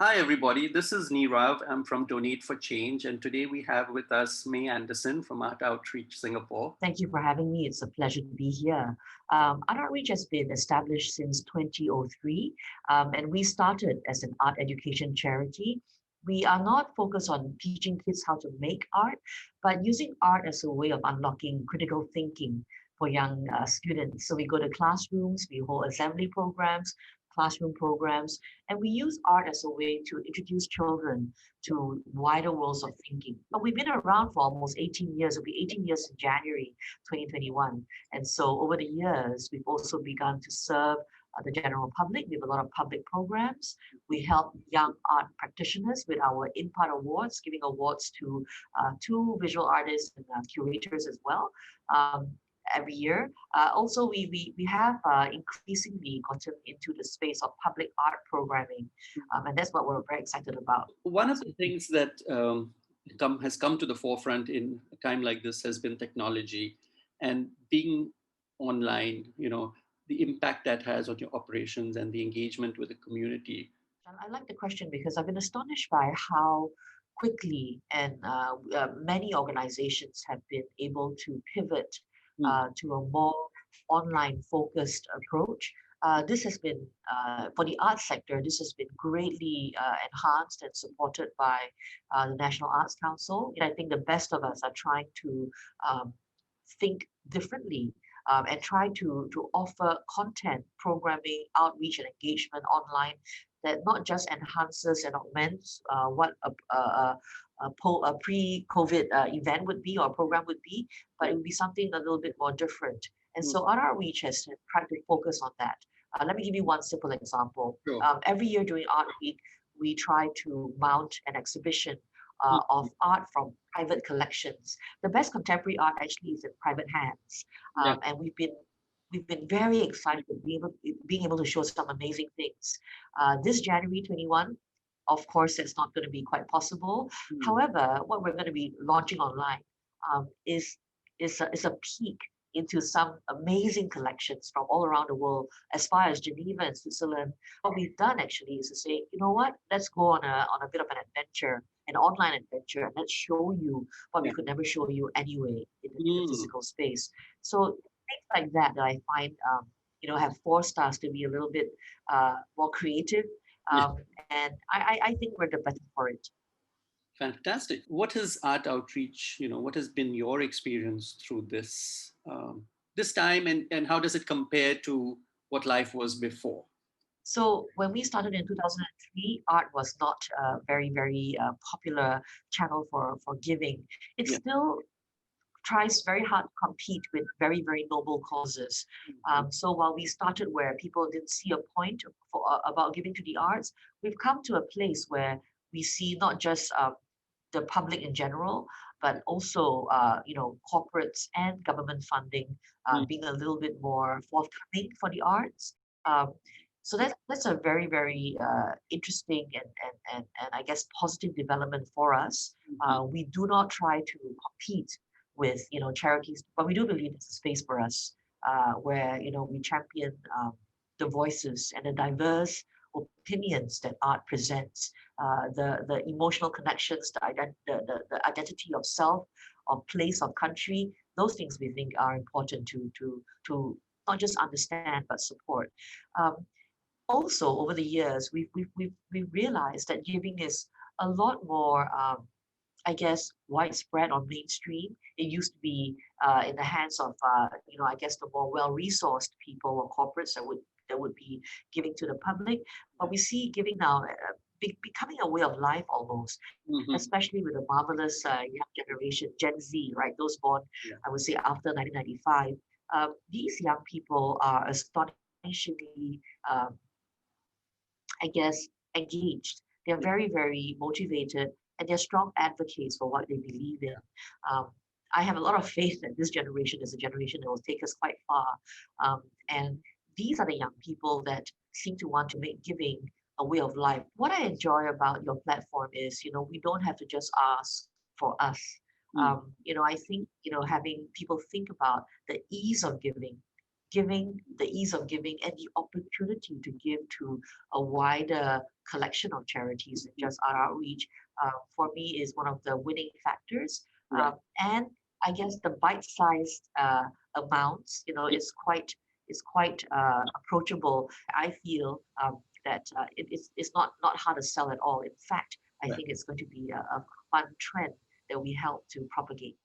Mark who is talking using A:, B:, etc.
A: Hi, everybody. This is Nirav. I'm from Donate for Change. And today we have with us May Anderson from Art Outreach Singapore.
B: Thank you for having me. It's a pleasure to be here. Art Outreach has been established since 2003, and we started as an art education charity. We are not focused on teaching kids how to make art, but using art as a way of unlocking critical thinking for young students. So we go to classrooms, we hold assembly programs, classroom programs, and we use art as a way to introduce children to wider worlds of thinking. But we've been around for almost 18 years. It'll be 18 years in January 2021. And so over the years, we've also begun to serve the general public. We have a lot of public programs. We help young art practitioners with our InPart Awards, giving awards to two visual artists and curators as well. Every year. Also, we have increasingly gotten into the space of public art programming, and that's what we're very excited about.
A: One of the things that has come to the forefront in a time like this has been technology and being online, the impact that has on your operations and the engagement with the community.
B: I like the question because I've been astonished by how quickly and many organizations have been able to pivot to a more online focused approach. This has been, for the arts sector, this has been greatly enhanced and supported by the National Arts Council. And I think the best of us are trying to think differently and try to offer content, programming, outreach, and engagement online that not just enhances and augments what a pre-COVID event would be or program would be, but it would be something a little bit more different. And so Art Outreach has tried to focus on that. Let me give you one simple example.
A: Sure.
B: Every year during Art Week, we try to mount an exhibition of art from private collections. The best contemporary art actually is in private hands, and we've been very excited being able to show some amazing things. This January 21, of course, it's not going to be quite possible. However, what we're going to be launching online is a peek into some amazing collections from all around the world, as far as Geneva and Switzerland. What we've done actually is to say, you know what, let's go on a bit of an adventure, an online adventure, and let's show you what we could never show you anyway in the physical space. So things like that I find have forced us to be a little bit more creative. And I think we're the better for it.
A: Fantastic. What is Art Outreach? What has been your experience through this time, and how does it compare to what life was before?
B: So when we started in 2003, art was not a very popular channel for giving. It still tries very hard to compete with very noble causes. So while we started where people didn't see a point about giving to the arts, we've come to a place where we see not just the public in general, but also corporates and government funding being a little bit more forthcoming for the arts. So that's a very interesting and I guess positive development for us. We do not try to compete with charities, but we do believe it's a space for us where we champion the voices and the diverse opinions that art presents, the emotional connections, the identity of self, of place, of country. Those things we think are important to not just understand but support. Also, over the years, we've realized that giving is a lot more, I guess, widespread or mainstream. It used to be in the hands of, I guess, the more well-resourced people or corporates that would be giving to the public. But we see giving now becoming a way of life almost, especially with the marvelous young generation, Gen Z, right? Those born, I would say, after 1995. These young people are astonishingly, I guess, engaged. They're very motivated, and they're strong advocates for what they believe in. I have a lot of faith that this generation is a generation that will take us quite far. And these are the young people that seem to want to make giving a way of life. What I enjoy about your platform is, we don't have to just ask for us. I think, having people think about the ease of giving, giving, the ease of giving, and the opportunity to give to a wider collection of charities than just our outreach, for me is one of the winning factors.
A: Right.
B: And I guess the bite-sized amounts,
A: Yeah.
B: is quite approachable. I feel that it's not hard to sell at all. In fact, I
A: Right.
B: think it's going to be a fun trend that we help to propagate.